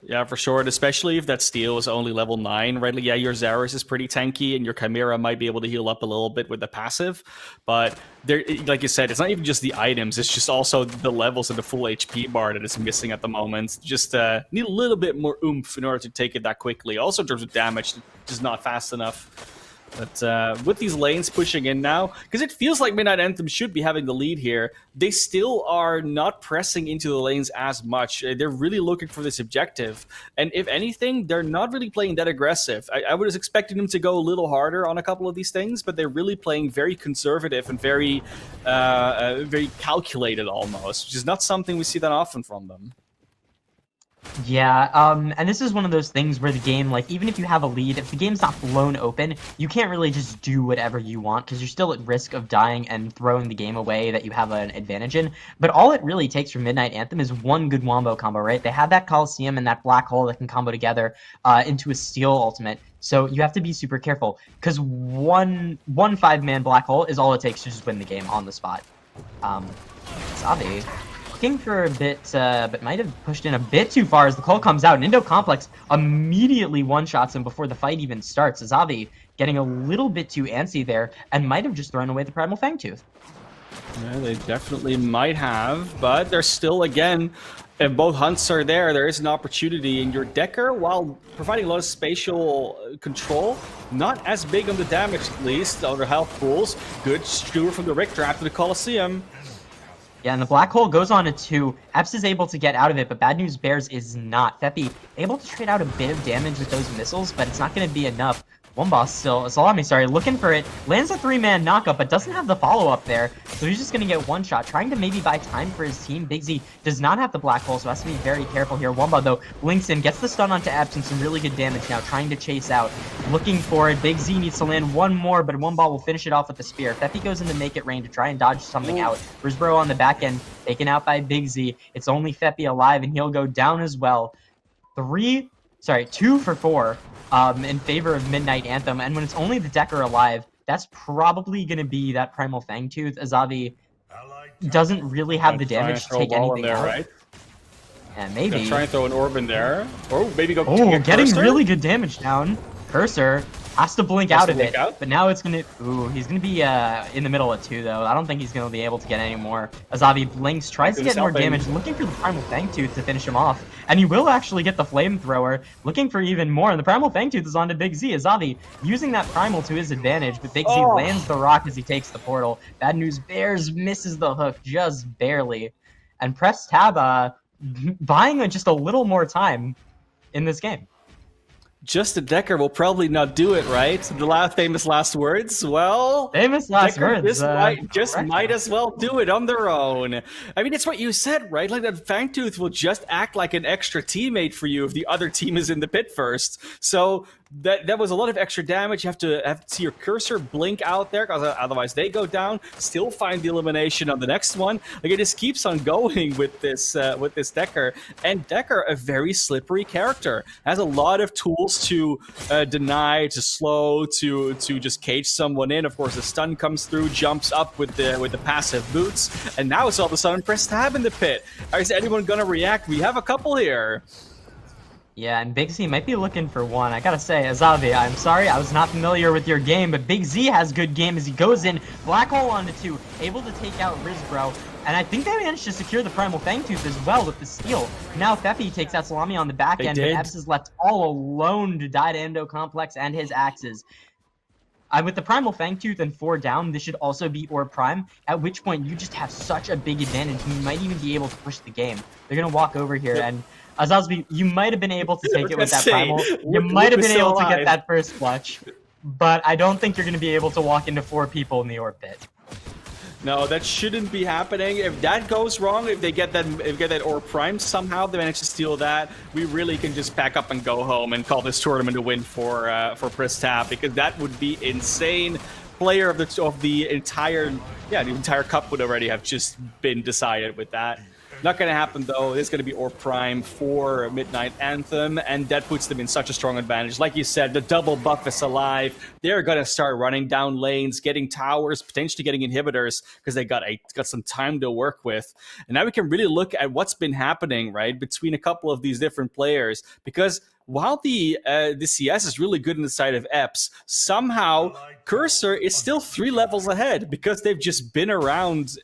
Yeah, for sure, and especially if that steal is only level 9, right? Like, yeah, your Zarus is pretty tanky, and your Chimera might be able to heal up a little bit with the passive, but there, like you said, it's not even just the items, it's just also the levels of the full HP bar that is missing at the moment. Just need a little bit more oomph in order to take it that quickly. Also, in terms of damage, just not fast enough. But with these lanes pushing in now, because it feels like Midnight Anthem should be having the lead here, they still are not pressing into the lanes as much. They're really looking for this objective. And if anything, they're not really playing that aggressive. I was expecting them to go a little harder on a couple of these things, but they're really playing very conservative and very calculated almost, which is not something we see that often from them. Yeah, and this is one of those things where the game, like, even if you have a lead, if the game's not blown open, you can't really just do whatever you want, because you're still at risk of dying and throwing the game away that you have an advantage in. But all it really takes for Midnight Anthem is one good wombo combo, right? They have that Coliseum and that Black Hole that can combo together into a Steel ultimate, so you have to be super careful, because one 5-man Black Hole is all it takes to just win the game on the spot. Xavi... looking for a bit, but might have pushed in a bit too far as the call comes out. And Indo Complex immediately one-shots him before the fight even starts. Azavi getting a little bit too antsy there and might have just thrown away the Primal Fangtooth. Yeah, they definitely might have, but there's still, again, if both hunts are there, there is an opportunity. And your Decker, while providing a lot of spatial control, not as big on the damage at least, on the health pools. Good skewer from the Richter after the Coliseum. Yeah, and the Black Hole goes on to 2. Eps is able to get out of it, but Bad News Bears is not. Feppy able to trade out a bit of damage with those missiles, but it's not going to be enough. One boss still, Salami, sorry, looking for it. Lands a 3-man knockup, but doesn't have the follow-up there. So he's just going to get one shot, trying to maybe buy time for his team. Big Z does not have the Black Hole, so has to be very careful here. Wumba, though, blinks in, gets the stun onto Epps and some really good damage now, trying to chase out. Looking for it. Big Z needs to land one more, but Wumba will finish it off with the spear. Feppy goes into make it rain to try and dodge something out. Risbro on the back end, taken out by Big Z. It's only Feppy alive, and he'll go down as well. 2 for 4. In favor of Midnight Anthem, and when it's only the Decker alive, that's probably going to be that Primal Fangtooth. Azavi doesn't really have the damage to take anything there, out. Right? Yeah, maybe. Try and throw an orb in there. Or maybe go. Oh, getting Cursor? really good damage down. Cursor has to blink out of it, but now it's gonna. Ooh, he's gonna be in the middle of 2 though. I don't think he's gonna be able to get any more. Azavi blinks, tries to get more damage, looking for the Primal Fangtooth to finish him off, and he will actually get the flamethrower, looking for even more. And the Primal Fangtooth is on to Big Z. Azavi using that primal to his advantage, but Big Z lands the rock as he takes the portal. Bad News Bears misses the hook just barely, and Press Tab buying just a little more time in this game. Just a Decker will probably not do it, right? The famous last words. Well, famous last Decker words. Might as well do it on their own. I mean, it's what you said, right? Like that Fangtooth will just act like an extra teammate for you if the other team is in the pit first. So that was a lot of extra damage. You have to see your cursor blink out there, because otherwise they go down. Still find the elimination on the next one. Like it just keeps on going with this Decker. And Decker, a very slippery character, has a lot of tools to deny, to slow, to just cage someone in. Of course, the stun comes through, jumps up with the passive boots, and now it's all of a sudden Press Tab in the pit. Is anyone gonna react? We have a couple here. Yeah, and Big Z might be looking for one. I gotta say, Azavi, I'm sorry, I was not familiar with your game, but Big Z has good game as he goes in, Black Hole onto 2, able to take out Risbro, and I think they managed to secure the Primal Fangtooth as well with the steal. Now Feppy takes out Salami on the back end, and Ebbs is left all alone to die to Endo Complex and his axes. with the Primal Fangtooth and 4 down, this should also be Orb Prime, at which point you just have such a big advantage, and you might even be able to push the game. They're going to walk over here, and Azazbi, you might have been able to take it with that Primal. You might have been able to get that first clutch, but I don't think you're going to be able to walk into 4 people in the Orb Pit. No, that shouldn't be happening. If that goes wrong, if they get that Orb Prime somehow, they manage to steal that, we really can just pack up and go home and call this tournament a win for PTAB, because that would be insane. Player of the entire cup would already have just been decided with that. Not going to happen, though. It's going to be Orb Prime for Midnight Anthem, and that puts them in such a strong advantage. Like you said, the double buff is alive. They're going to start running down lanes, getting towers, potentially getting inhibitors, because they got some time to work with. And now we can really look at what's been happening, right, between a couple of these different players, because while the CS is really good in the side of Epps, somehow Cursor is still 3 levels ahead, because they've just been around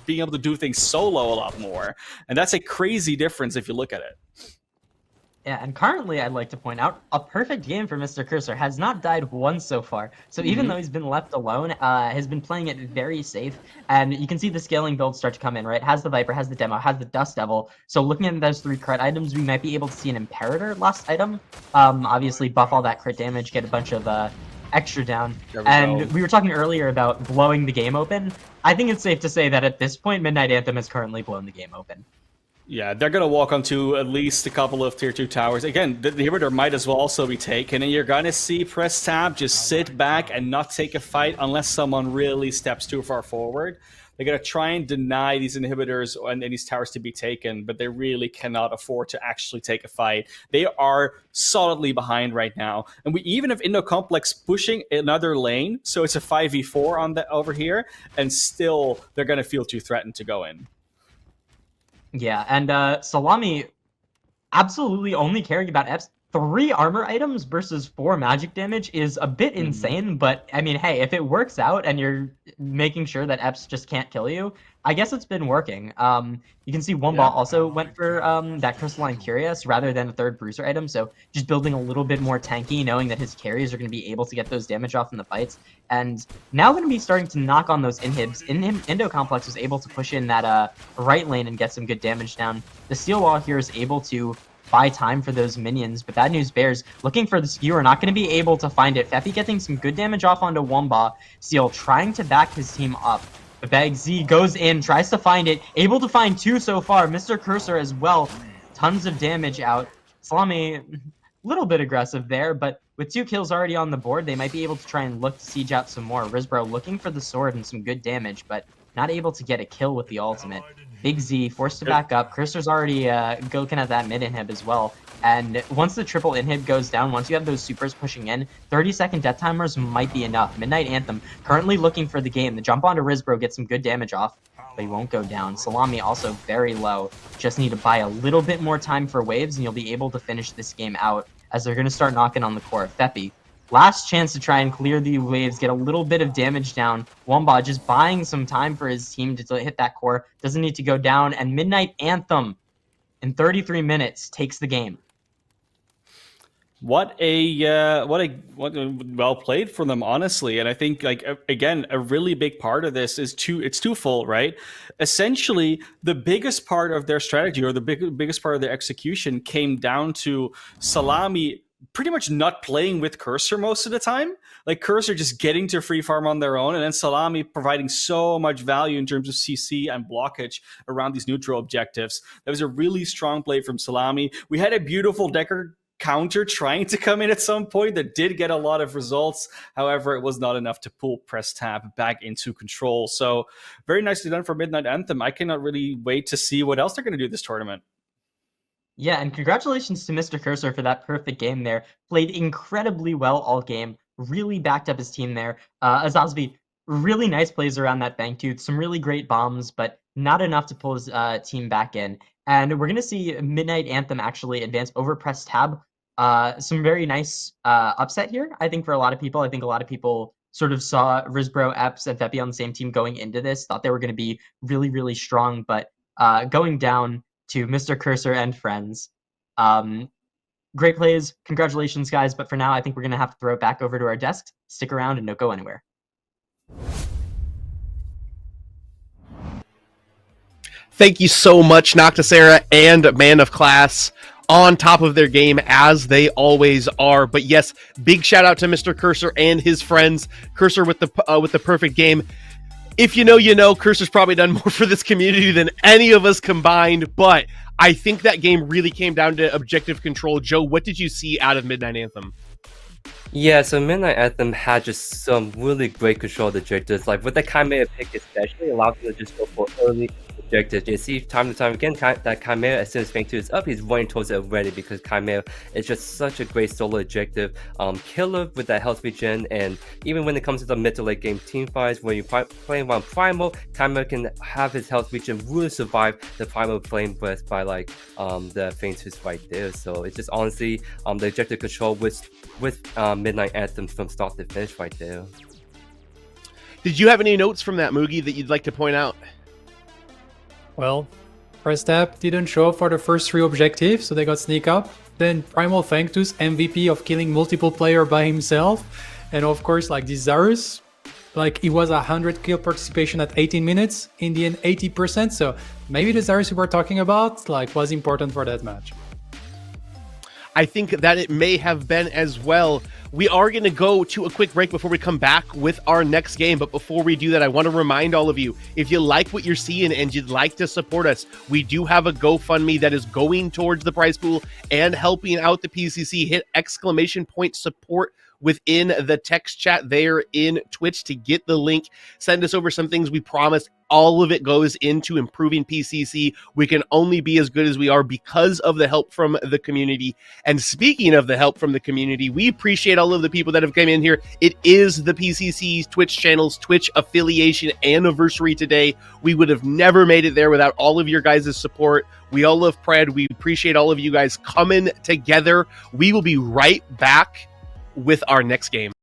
being able to do things solo a lot more. And that's a crazy difference if you look at it. Yeah, and currently, I'd like to point out, a perfect game for Mr. Cursor. Has not died once so far. So even though he's been left alone, has been playing it very safe. And you can see the scaling builds start to come in, right? Has the Viper, has the Demo, has the Dust Devil. So looking at those 3 crit items, we might be able to see an Imperator last item. Obviously, buff all that crit damage, get a bunch of extra down. We were talking earlier about blowing the game open. I think it's safe to say that at this point, Midnight Anthem has currently blown the game open. Yeah, they're going to walk onto at least a couple of tier 2 towers. Again, the inhibitor might as well also be taken, and you're going to see PTAB just sit back and not take a fight unless someone really steps too far forward. They're going to try and deny these inhibitors and these towers to be taken, but they really cannot afford to actually take a fight. They are solidly behind right now. And we even have Indo Complex pushing another lane, so it's a 5v4 over here, and still they're going to feel too threatened to go in. Yeah, and Salami absolutely only caring about Epps. 3 armor items versus 4 magic damage is a bit insane, but I mean, hey, if it works out and you're making sure that Epps just can't kill you, I guess it's been working. You can see Womba also went for that Crystalline Curious rather than a 3rd Bruiser item, so just building a little bit more tanky, knowing that his carries are going to be able to get those damage off in the fights. And now going to be starting to knock on those inhibs. Indo Complex was able to push in that right lane and get some good damage down. The Steel Wall here is able to buy time for those minions, but Bad News Bears looking for the skewer, not going to be able to find it. Feppy getting some good damage off onto Womba. Steel trying to back his team up. The Bag Z goes in, tries to find it, able to find 2 so far. Mr. Cursor as well, tons of damage out. Salami, a little bit aggressive there, but with 2 kills already on the board, they might be able to try and look to siege out some more. Risbro looking for the sword and some good damage, but not able to get a kill with the ultimate. Big Z forced to back up. Cursor's already looking at that mid inhib as well. And once the triple inhib goes down, once you have those supers pushing in, 30-second death timers might be enough. Midnight Anthem currently looking for the game. The jump onto Risbro gets some good damage off, but he won't go down. Salami also very low. Just need to buy a little bit more time for waves, and you'll be able to finish this game out as they're going to start knocking on the core. Feppy, last chance to try and clear the waves, get a little bit of damage down. Womba just buying some time for his team to hit that core. Doesn't need to go down. And Midnight Anthem, in 33 minutes, takes the game. What well played for them, honestly. And I think, like, again, a really big part of this is it's twofold, right? Essentially, the biggest part of their strategy, or the biggest part of their execution, came down to Salami pretty much not playing with Cursor most of the time. Like, Cursor just getting to free farm on their own, and then Salami providing so much value in terms of CC and blockage around these neutral objectives. That was a really strong play from Salami. We had a beautiful Decker counter trying to come in at some point that did get a lot of results. However, it was not enough to pull PTAB back into control. So very nicely done for Midnight Anthem. I cannot really wait to see what else they're going to do this tournament. Yeah, and congratulations to Mr. Cursor for that perfect game there. Played incredibly well all game. Really backed up his team there. Azazbi, really nice plays around that Fangtooth. Some really great bombs, but not enough to pull his team back in. And we're going to see Midnight Anthem actually advance over PTAB. Some very nice upset here, I think, for a lot of people. I think a lot of people sort of saw Risbro, Epps, and Feppy on the same team going into this, thought they were going to be really, really strong, but going down to Mr. Cursor and friends, Great plays. Congratulations, guys. But for now, I think we're going to have to throw it back over to our desk. Stick around and don't go anywhere. Thank you so much, Noctisera and Man of Class, on top of their game as they always are. But yes, big shout out to Mr. Cursor and his friends. Cursor with the perfect game. If you know, you know. Cursor's probably done more for this community than any of us combined, but I think that game really came down to objective control. Joe, what did you see out of Midnight Anthem? Yeah, so Midnight Anthem had just some really great control of the objectives. Like with the Chimera pick especially, allows you to just go for early objectives. You see time to time again that Chimera, as soon as Fang 2 is up, he's running towards it already because Chimera is just such a great solo objective killer with that health regen. And even when it comes to the mid to late game team fights, when you're playing around Primal, Chimera can have his health regen really survive the Primal Flame Breath by like the Fang 2's right there. So it's just honestly the objective control with Midnight Anthem from start to finish right there. Did you have any notes from that, Moogie, that you'd like to point out? Well, PTAB didn't show up for the first 3 objectives, so they got sneak up. Then Primal Fangtus, MVP of killing multiple player by himself. And of course, like this Zarus, like it was 100 kill participation at 18 minutes, in the end 80%. So maybe the Zarus we were talking about like was important for that match. I think that it may have been as well. We are going to go to a quick break before we come back with our next game. But before we do that, I want to remind all of you, if you like what you're seeing and you'd like to support us, we do have a GoFundMe that is going towards the prize pool and helping out the PCC. Hit ! support within the text chat there in Twitch to get the link. Send us over some things. We promise all of it goes into improving PCC. We can only be as good as we are because of the help from the community. And speaking of the help from the community, we appreciate all of the people that have come in here. It is the PCC's Twitch channel's Twitch affiliation anniversary today. We would have never made it there without all of your guys' support. We all love Pred. We appreciate all of you guys coming together. We will be right back with our next game.